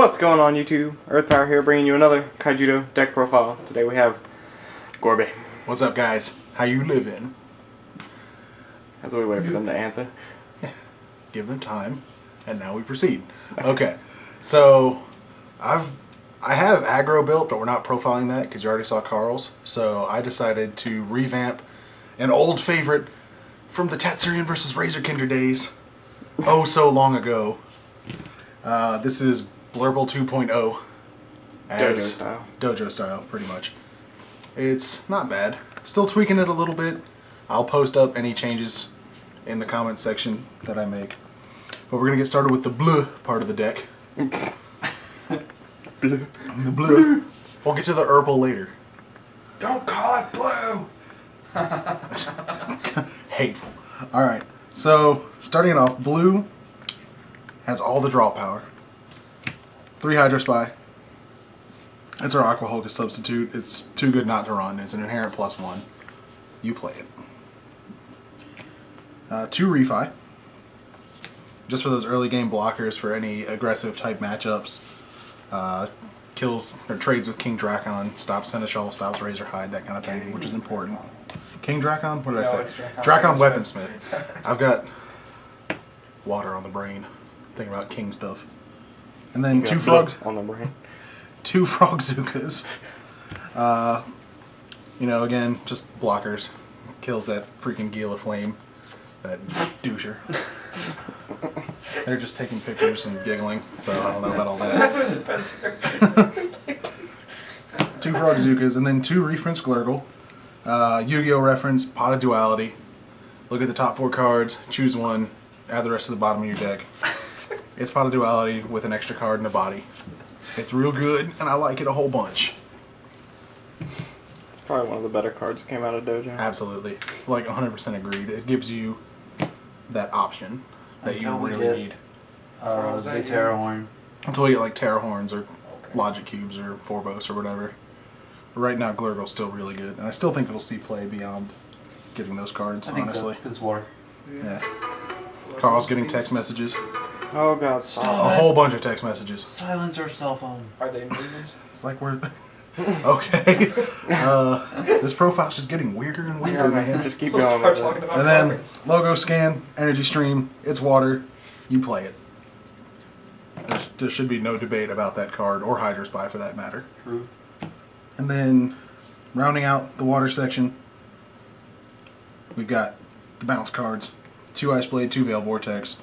What's going on, YouTube? Earthpower here, bringing you another Kaijudo deck profile. Today we have Gorby. What's up, guys? How you living? As we wait for them to answer. Yeah. Give them time, and now we proceed. Okay, so I have aggro built, but we're not profiling that because you already saw Carl's. So I decided to revamp an old favorite from the Tatsurian versus Razorkinder days, oh so long ago. This is Blurple 2.0. Dojo style. Dojo style, pretty much. It's not bad. Still tweaking it a little bit. I'll post up any changes in the comments section that I make. But we're going to get started with the blue part of the deck. Blue. The blue. We'll get to the Urple later. Don't call it blue! Hateful. Alright, so starting it off, blue has all the draw power. 3 Hydro Spy. It's our Aqua Hulk substitute. It's too good not to run. It's an inherent +1. You play it. 2 Refi. Just for those early game blockers for any aggressive type matchups. Kills or trades with King Drakon, stops Seneschal, stops Razorhide, that kind of thing, which is important. King Drakon? What did I say? Drakon Weaponsmith. I've got water on the brain thinking about King stuff. And then 2 frogs on the brain. 2 Frogzookas. You know, again, just blockers. Kills that freaking Gila Flame. That doucher. They're just taking pictures and giggling, so I don't know about all that. 2 Frogzookas, and then 2 Reprints Glurgle. Yu-Gi-Oh! Reference, Pot of Duality. Look at the top 4 cards, choose one, add the rest to the bottom of your deck. It's Pot of Duality with an extra card and a body. It's real good, and I like it a whole bunch. It's probably one of the better cards that came out of Dojo. Absolutely. Like, 100% agreed. It gives you that option that you really need. The Terra Horn. Until you get like Terra Horns or Logic Cubes or Forbos or whatever. But right now, Glurgle's still really good, and I still think it'll see play beyond getting those cards, honestly. So. It's water. Yeah. Carl's getting text messages. Oh god, stop. A whole bunch of text messages. Silence our cell phone. Are they movies? It's like we're... Okay. This profile's just getting weirder and weirder, man. Just keep going with it. And then, logo scan, energy stream, it's water, you play it. There should be no debate about that card, or Hydro Spy for that matter. True. And then, rounding out the water section, we've got the bounce cards. 2 Ice Blade, 2 Veil Vortex.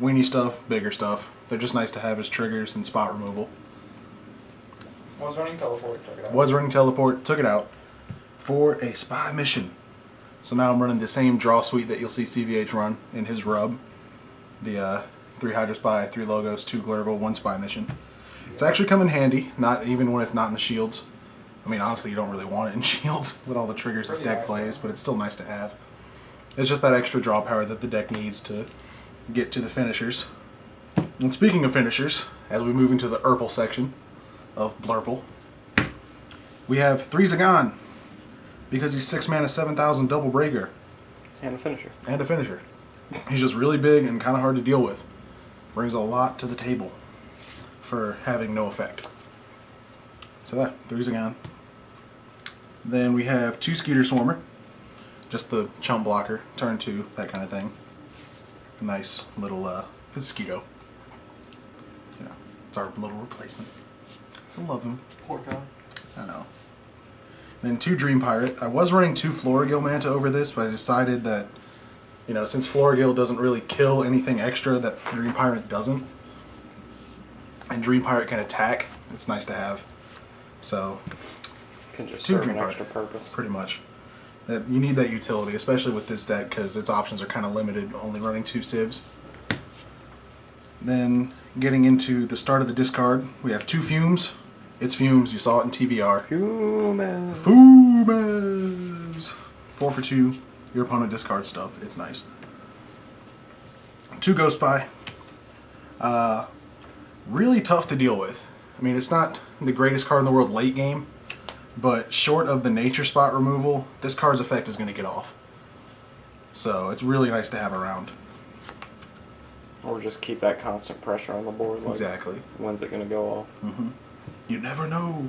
Weenie stuff, bigger stuff. They're just nice to have as triggers and spot removal. Was running teleport, took it out. Was running teleport, took it out for a spy mission. So now I'm running the same draw suite that you'll see CVH run in his rub. The 3 Hydro Spy, 3 logos, 2 Glurble, 1 spy mission. It's actually come in handy, not even when it's not in the shields. I mean, honestly, you don't really want it in shields with all the triggers this deck plays, but it's still nice to have. It's just that extra draw power that the deck needs to get to the finishers. And speaking of finishers, as we move into the Urple section of Blurple, we have 3 Zagan, because he's 6 mana, 7,000 double breaker. And a finisher. And a finisher. He's just really big and kind of hard to deal with. Brings a lot to the table for having no effect. So that, 3 Zagan. Then we have 2 Skeeter Swarmer. Just the chump blocker, turn 2, that kind of thing. Nice little, it's Skeeto. You know, it's our little replacement. I love him. Poor guy. I know. Then 2 Dream Pirate. I was running 2 Floragil Manta over this, but I decided that, you know, since Floragil doesn't really kill anything extra that Dream Pirate doesn't, and Dream Pirate can attack, it's nice to have. So, Can just 2 serve Dream an Pirate, extra purpose. pretty much. That you need that utility, especially with this deck, because its options are kind of limited, only running 2 Civs. Then, getting into the start of the discard, we have 2 Fumes. It's Fumes, you saw it in TBR. Human. Fumes! 4 for 2, your opponent discards stuff, it's nice. 2 Ghost Spy. Really tough to deal with. I mean, it's not the greatest card in the world late game, but short of the nature spot removal, this card's effect is going to get off. So it's really nice to have around. Or just keep that constant pressure on the board. Like, Exactly. When's it going to go off? Mm-hmm. You never know.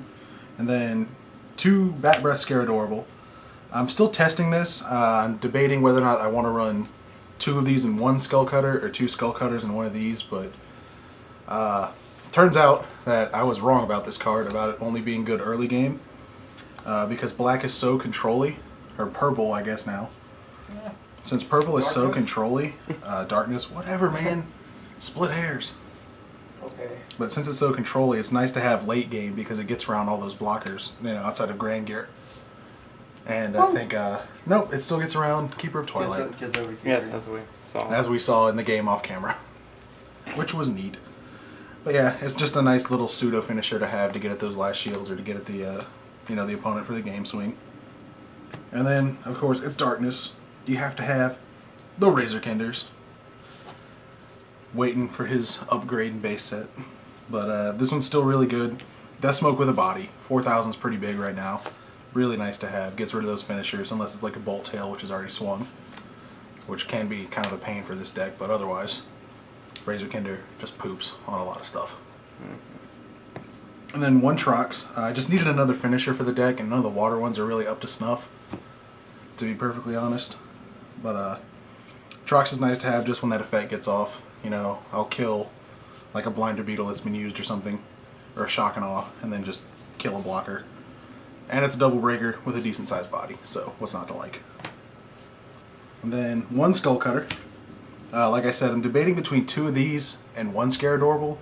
And then 2 Bat Breath Scare Adorable. I'm still testing this. I'm debating whether or not I want to run 2 of these in 1 Skull Cutter or 2 Skull Cutters in 1 of these, but turns out that I was wrong about this card, about it only being good early game, because black is so control-y, or purple I guess now. Yeah. Since purple is so Darkness? control-y, darkness, whatever man, split hairs. Okay. But since it's so control-y, it's nice to have late game because it gets around all those blockers, outside of Grand Gear. And I think, nope, it still gets around Keeper of Twilight. Kids over Keeper. Yes, as we saw. As we saw in the game off camera. Which was neat. But yeah, it's just a nice little pseudo finisher to have to get at those last shields or to get at the, the opponent for the game swing. And then, of course, it's darkness. You have to have the Razor Kinders. Waiting for his upgrade and base set. But this one's still really good. Death Smoke with a body. 4,000 is pretty big right now. Really nice to have. Gets rid of those finishers, unless it's like a Bolt Tail, which is already swung. Which can be kind of a pain for this deck, but otherwise, Razor Kinder just poops on a lot of stuff. And then 1 Trox. I just needed another finisher for the deck, and none of the water ones are really up to snuff, to be perfectly honest. But Trox is nice to have just when that effect gets off. I'll kill like a Blinder Beetle that's been used or something, or a Shock and Awe, and then just kill a blocker. And it's a double breaker with a decent sized body, so what's not to like? And then 1 Skull Cutter. Like I said, I'm debating between 2 of these and 1 Scare Adorable.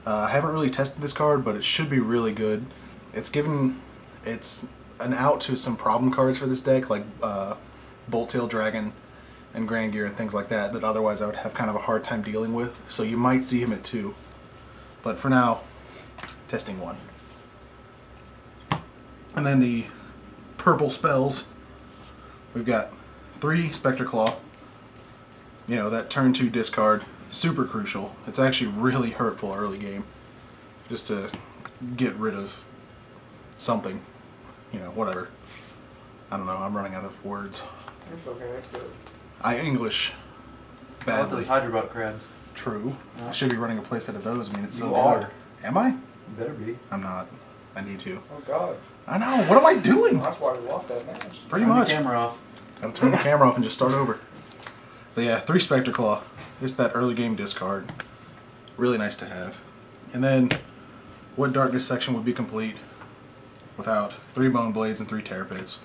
I haven't really tested this card, but it should be really good. It's an out to some problem cards for this deck, like Bolt Tail Dragon and Grand Gear and things like that, that otherwise I would have kind of a hard time dealing with. So you might see him at 2. But for now, testing 1. And then the purple spells, we've got 3 Spectre Claw. That turn 2 discard, super crucial. It's actually really hurtful early game, just to get rid of something, whatever. I don't know, I'm running out of words. It's okay, that's good. I English I love badly. those Hydrobutt crabs. True. Yeah. I should be running a playset of those. It's so You bad. are. Am I? You better be. I'm not. I need to. Oh god. I know. What am I doing? That's why we lost that match. Pretty Turn much. the camera off. Gotta turn the camera off and just start over. But yeah, 3 Spectre Claw. It's that early game discard. Really nice to have. And then, what darkness section would be complete without 3 Bone Blades and 3 Terror Pits?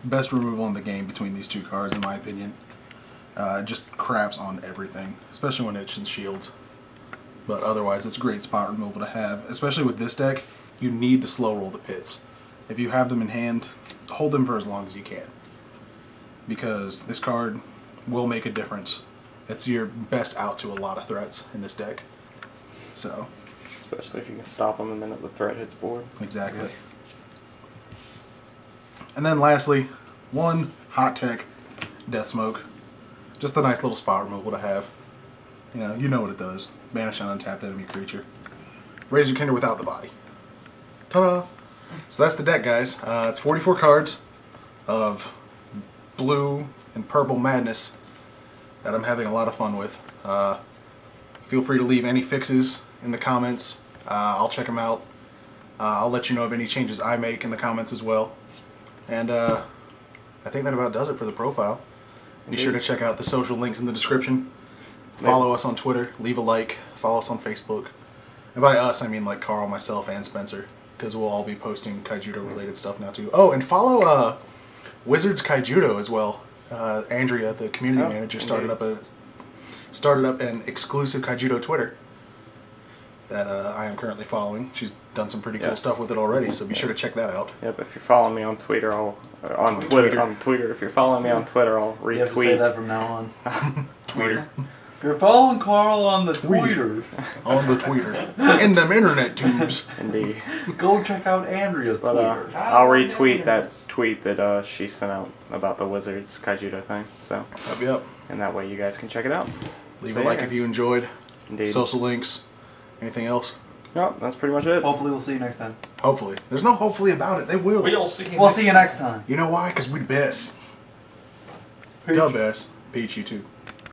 Best removal in the game between these 2 cards, in my opinion. It just craps on everything, especially when it's in shields. But otherwise, it's great spot removal to have. Especially with this deck, you need to slow roll the pits. If you have them in hand, hold them for as long as you can. Because this card will make a difference. It's your best out to a lot of threats in this deck. So, Especially if you can stop them the minute the threat hits board. exactly. And then lastly, 1 Hot Tech Death Smoke. Just a nice little spot removal to have. You know what it does. Banish an untapped enemy creature. Razor Kinder without the body. Ta-da! So that's the deck, guys. It's 44 cards of blue and purple madness that I'm having a lot of fun with. Feel free to leave any fixes in the comments. I'll check them out. I'll let you know of any changes I make in the comments as well. And I think that about does it for the profile. Be sure to check out the social links in the description. Follow us on Twitter, leave a like, follow us on Facebook. And by us, I mean like Carl, myself, and Spencer, because we'll all be posting Kaijudo related stuff now too. Oh, and follow Wizards Kaijudo as well. Andrea, the community manager, started up an exclusive Kaijudo Twitter that I am currently following. She's done some pretty cool stuff with it already, so be sure to check that out. Yep, if you're following me on Twitter, on Twitter. If you're following me on Twitter, I'll retweet. You have to say that from now on. Twitter. You're following Carl on the Twitter. On the Twitter. In them internet tubes. Indeed. Go check out Andrea's But Twitter. I'll retweet that tweet that she sent out about the Wizards Kaijudo thing. So, Yep. and that way you guys can check it out. Leave So, a like yeah, if you enjoyed. Indeed. Social links. Anything else? Nope, that's pretty much it. Hopefully we'll see you next time. Hopefully. There's no hopefully about it. They will. We'll see you We'll see you next time. You know why? Because we best. Peach. The best. Peach, you too.